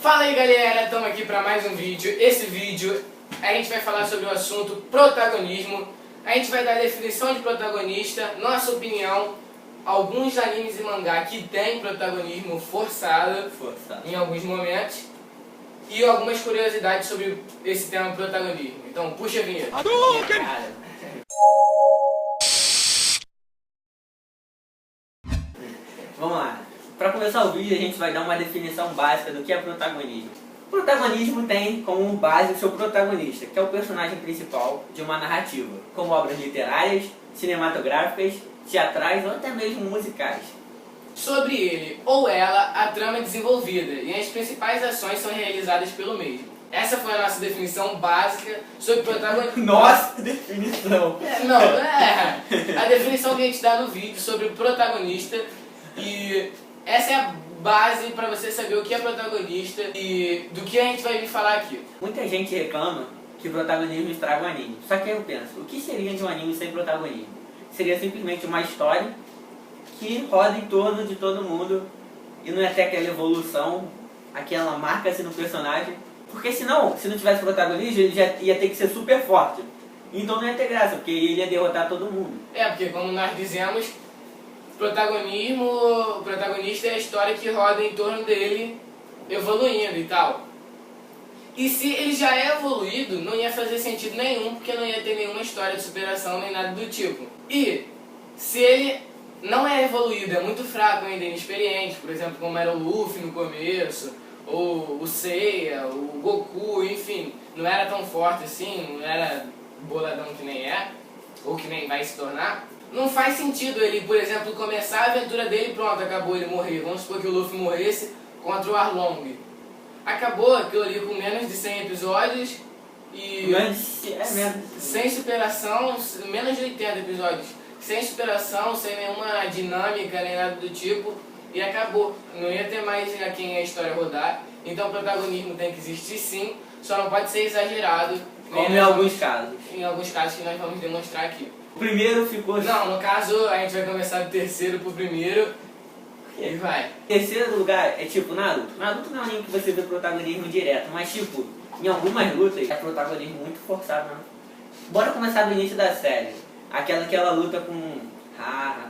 Fala aí galera, estamos aqui para mais um vídeo. Esse vídeo a gente vai falar sobre o assunto protagonismo. A gente vai dar a definição de protagonista, nossa opinião, alguns animes e mangá que tem protagonismo forçado em alguns momentos e algumas curiosidades sobre esse tema protagonismo. Então puxa a vinheta. Vamos lá. Para começar o vídeo a gente vai dar uma definição básica do que é protagonismo. O protagonismo tem como base o seu protagonista, que é o personagem principal de uma narrativa, como obras literárias, cinematográficas, teatrais ou até mesmo musicais. Sobre ele ou ela, a trama é desenvolvida e as principais ações são realizadas pelo mesmo. Essa foi a nossa definição básica sobre protagonismo. Nossa definição! A definição que a gente dá no vídeo sobre o protagonista. E essa é a base para você saber o que é protagonista e do que a gente vai vir falar aqui. Muita gente reclama que o protagonismo estraga o anime. Só que eu penso, o que seria de um anime sem protagonismo? Seria simplesmente uma história que roda em torno de todo mundo e não é até aquela evolução, aquela marca-se no personagem. Porque senão, se não tivesse protagonismo, ele já ia ter que ser super forte. Então não ia ter graça, porque ele ia derrotar todo mundo. Porque como nós dizemos, o protagonista é a história que roda em torno dele evoluindo e tal. E se ele já é evoluído, não ia fazer sentido nenhum, porque não ia ter nenhuma história de superação nem nada do tipo. E se ele não é evoluído, é muito fraco ainda, inexperiente, por exemplo, como era o Luffy no começo, ou o Seiya, o Goku, enfim, não era tão forte assim, não era boladão que nem é, ou que nem vai se tornar. Não faz sentido ele, por exemplo, começar a aventura dele e pronto, acabou ele morrer. Vamos supor que o Luffy morresse contra o Arlong. Acabou aquilo ali com menos de 100 episódios e sem superação, menos de 80 episódios. Sem superação, sem nenhuma dinâmica, nem nada do tipo. E acabou. Não ia ter mais a quem a história rodar. Então o protagonismo tem que existir sim, só não pode ser exagerado. Como em alguns casos. Em alguns casos que nós vamos demonstrar aqui. O primeiro ficou... Não, no caso a gente vai começar do terceiro pro primeiro e vai. Terceiro lugar é tipo Naruto. Naruto não é um anime que você vê protagonismo direto, mas tipo, em algumas lutas é protagonismo muito forçado, né? Bora começar do início da série. Aquela que ela luta com...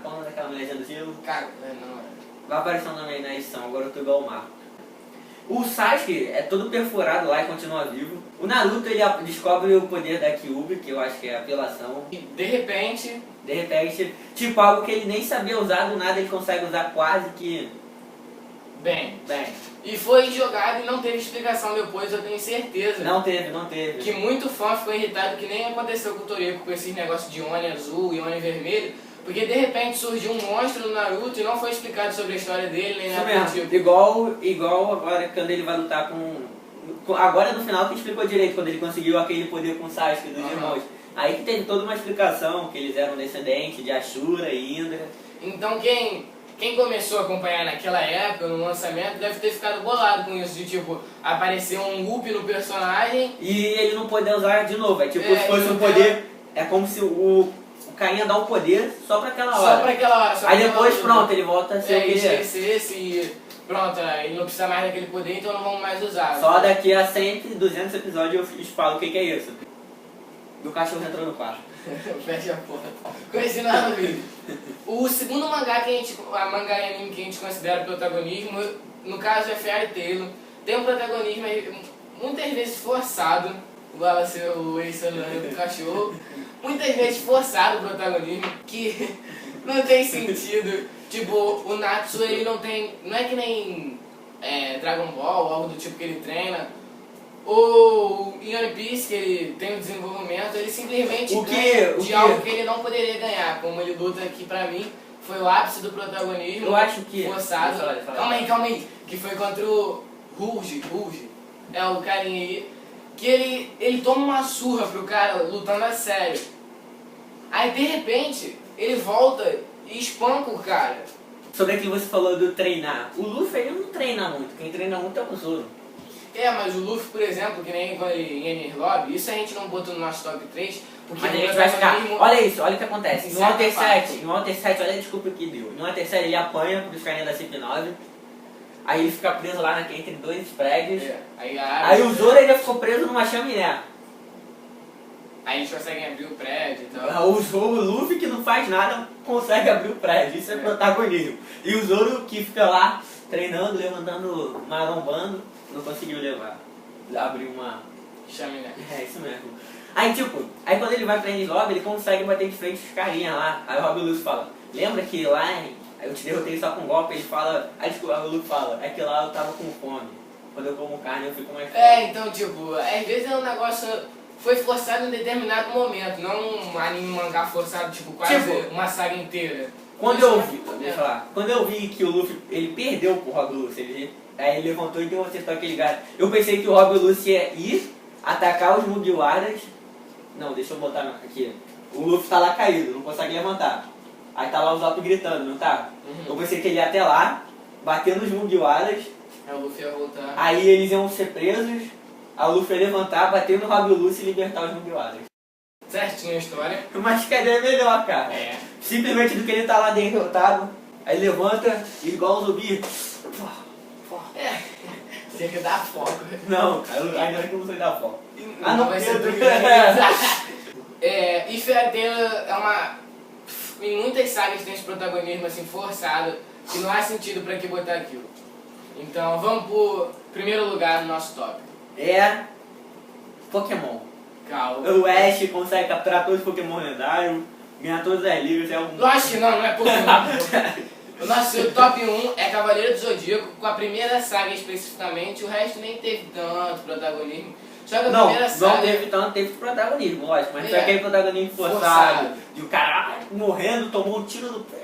qual é daquela mulherzinha do gelo? Cara, não. Vai aparecer o nome aí na edição, agora eu tô igual o Marco. O Sasuke é todo perfurado lá e continua vivo. O Naruto ele descobre o poder da Kyuubi, que eu acho que é apelação. E de repente, tipo algo que ele nem sabia usar, do nada ele consegue usar quase que... Bem. E foi jogado e não teve explicação depois, eu tenho certeza. Não teve. Que muito fã ficou irritado, que nem aconteceu com o Toriko, com esses negócios de Oni azul e Oni vermelho. Porque de repente surgiu um monstro no Naruto e não foi explicado sobre a história dele, nem nada do tipo. Igual agora quando ele vai lutar com... Agora no final que explicou direito, quando ele conseguiu aquele poder com o Sasuke dos irmãos. Aí que teve toda uma explicação, que eles eram descendentes de Ashura e Indra. Então quem começou a acompanhar naquela época, no lançamento, deve ter ficado bolado com isso, de tipo, aparecer um up no personagem... E ele não poder usar de novo, é tipo se fosse um poder... É como se o Cainha dá o poder só pra aquela hora. Só pra aquela hora. Aí depois pronto, ele volta a ser o que ele é. Esquecesse e pronto, ele não precisa mais daquele poder, então não vamos mais usar. Só daqui a 100, 200 episódios eu falo o que é isso. Do cachorro entrou no quarto. Fecha a porta. Continuando o vídeo. O segundo mangá mangá e anime que a gente considera protagonismo, no caso é Fairy Tail, tem um protagonismo muitas vezes forçado, igual a ser o ex-cenário do cachorro, muitas vezes forçado o protagonismo, que não tem sentido. Tipo, o Natsu ele não é que nem Dragon Ball, algo do tipo que ele treina. Ou em One Piece, que ele tem um desenvolvimento, ele simplesmente ganha de algo que ele não poderia ganhar. Como ele luta aqui pra mim, foi o ápice do protagonismo. Eu acho que... forçado. Calma aí. Que foi contra o Rouge. É o carinha aí. Que ele toma uma surra pro cara lutando a sério. Aí de repente, ele volta e espanca o cara. Sobre aquilo que você falou do treinar. O Luffy ele não treina muito, quem treina muito é o Zoro. Mas o Luffy, por exemplo, que nem em Enies Lobby, isso a gente não botou no nosso top 3, porque mas a gente vai ficar... Olha isso, olha o que acontece. No Walter 7, olha a desculpa que deu. No Walter 7 ele apanha pros carinhas da CP9. Aí ele fica preso lá entre dois prédios. É. Aí o Zoro ainda ficou preso numa chaminé. Aí eles conseguem abrir o prédio e tal. O Luffy, que não faz nada, consegue abrir o prédio. Isso é protagonismo. E o Zoro, que fica lá treinando, levantando, marombando, não conseguiu levar. Abriu uma... Chaminé. É, isso mesmo. Aí aí quando ele vai pra Enies Lobby, ele consegue bater de frente com os carinha lá. Aí o Rob Luffy fala, lembra que lá eu te derrotei só com um golpe? Ele fala, aí desculpa, o Luffy fala, é que lá eu tava com fome. Quando eu como carne eu fico mais forte. É, então às vezes é um negócio... Foi forçado em determinado momento, não um anime mangá forçado, quase uma saga inteira. Quando eu vi, deixa eu falar, quando eu vi que o Luffy, ele perdeu pro Rob Luffy, aí ele levantou e deu uma acertou aquele gato. Eu pensei que o Rob Luffy ia ir atacar os Mugiwaras. Não, deixa eu botar aqui. O Luffy tá lá caído, não consegue levantar. Aí tá lá o Zop gritando, não tá? Eu pensei que ele ia até lá, bater nos Mugiwaras. Aí o Luffy ia voltar. Aí eles iam ser presos. Aí o Luffy ia levantar, bater no Rob Luffy e libertar os Mugiwaras. Certinho a história. Mas cadê é melhor, cara? É. Simplesmente do que ele tá lá derrotado. Aí levanta, igual um zumbi. Tem que dar foco. Não, cara, ainda bem que eu não sei dar foco. Não vai ser Pedro. E Fairy Tail é uma... Em muitas sagas tem esse protagonismo assim forçado, que não há sentido pra que botar aquilo. Então vamos pro primeiro lugar no nosso top. É Pokémon. Calma. O Ash consegue capturar todos os Pokémon lendários, ganhar todas as ligas, é um... Lógico que não é Pokémon. O nosso top 1 é Cavaleiro do Zodíaco, com a primeira saga especificamente, o resto nem teve tanto protagonismo. Só que a primeira saga... Não teve tanto, teve protagonismo, lógico, mas foi É. aquele protagonismo forçado. E o cara morrendo, tomou um tiro no pé,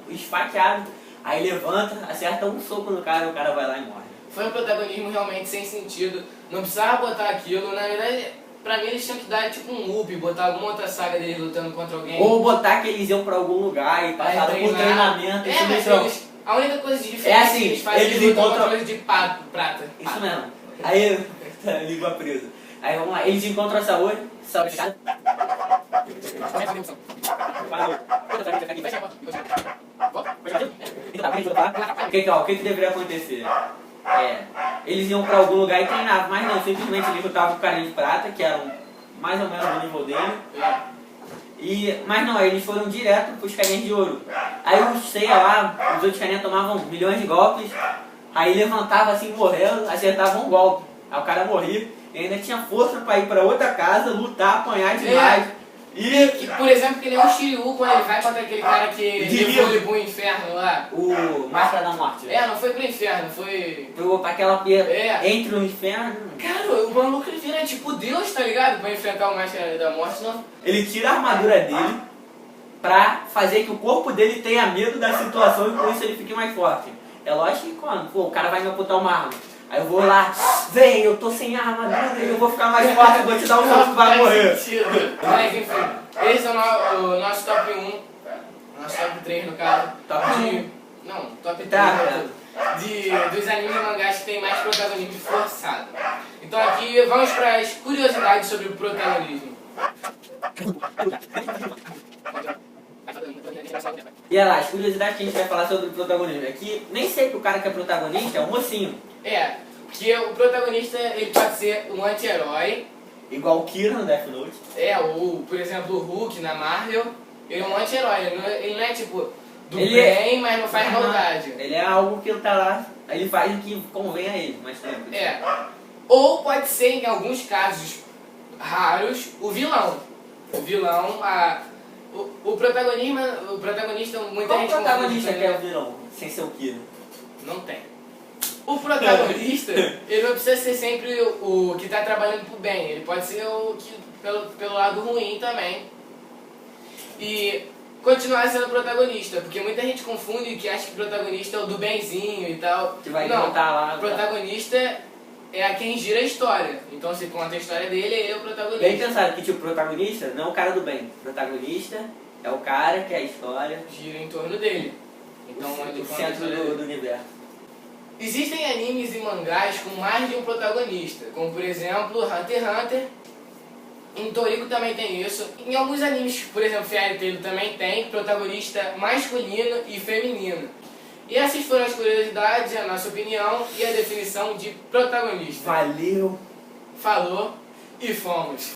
esfaqueado, aí levanta, acerta um soco no cara e o cara vai lá e morre. Foi um protagonismo realmente sem sentido, não precisava botar aquilo, na verdade, pra mim eles tinham que dar tipo um up, botar alguma outra saga deles lutando contra alguém. Ou botar que eles iam pra algum lugar e passaram por treinamento. É, mas a única coisa de diferente é assim, que eles fazem eles lutam encontram... contra de prata. Isso mesmo. Aí, língua presa. Aí vamos lá, eles encontram a Saori, Saori cara. O que deveria acontecer? Eles iam pra algum lugar e treinavam, mas não, simplesmente eles lutavam com o carinha de prata, que eram mais ou menos do nível dele. Mas não, eles foram direto pros carinhas de ouro. Aí os Seiya lá, os outros carinhas tomavam milhões de golpes, aí levantava assim, morrendo, acertava um golpe. Aí o cara morria e ainda tinha força pra ir pra outra casa, lutar, apanhar demais. Por exemplo, que nem o Shiryu, quando ele vai contra aquele cara que levou ele pro inferno lá. O Máscara da Morte. Não foi pro inferno, foi... Pegou pra aquela pia entre o inferno. Cara, o maluco ele vira tipo Deus, tá ligado? Pra enfrentar o Máscara da Morte, não. Ele tira a armadura dele pra fazer que o corpo dele tenha medo da situação e com isso ele fique mais forte. É lógico que quando o cara vai me apontar uma arma. Aí eu vou lá, vem, eu tô sem armadura e eu vou ficar mais forte, eu vou te dar um soco, vai morrer. Mas enfim, esse é o nosso top 1, nosso top 3 no caso. Top 1? Não, top 3 dos animes e mangás que tem mais protagonismo forçado. Então aqui vamos para as curiosidades sobre o protagonismo. E olha lá, as curiosidades que a gente vai falar sobre o protagonismo é que nem sempre o cara que é protagonista é um mocinho. Porque o protagonista ele pode ser um anti-herói. Igual o Kira no Death Note. Ou, por exemplo, o Hulk na Marvel. Ele é um anti-herói, ele não é tipo do ele bem, mas não faz maldade. Ele é algo que ele tá lá, ele faz o que convém a ele, mas sempre. Ou pode ser, em alguns casos raros, o vilão. O vilão, o protagonista, muita gente... Qual protagonista que é o vilão, sem ser o Kira? Não tem. O protagonista, ele não precisa ser sempre o que está trabalhando pro bem, ele pode ser o que pelo lado ruim também. E continuar sendo protagonista, porque muita gente confunde que acha que o protagonista é o do benzinho e tal. Que vai contar lá. O protagonista é a quem gira a história. Então você conta a história dele, ele é o protagonista. Bem pensado que tipo, o protagonista não é o cara do bem. O protagonista é o cara que a história gira em torno dele. Então o centro do universo. Existem animes e mangás com mais de um protagonista, como por exemplo Hunter x Hunter. Em Toriko também tem isso. Em alguns animes, por exemplo Fairy Tail também tem protagonista masculino e feminino. E essas foram as curiosidades, a nossa opinião e a definição de protagonista. Valeu! Falou e fomos!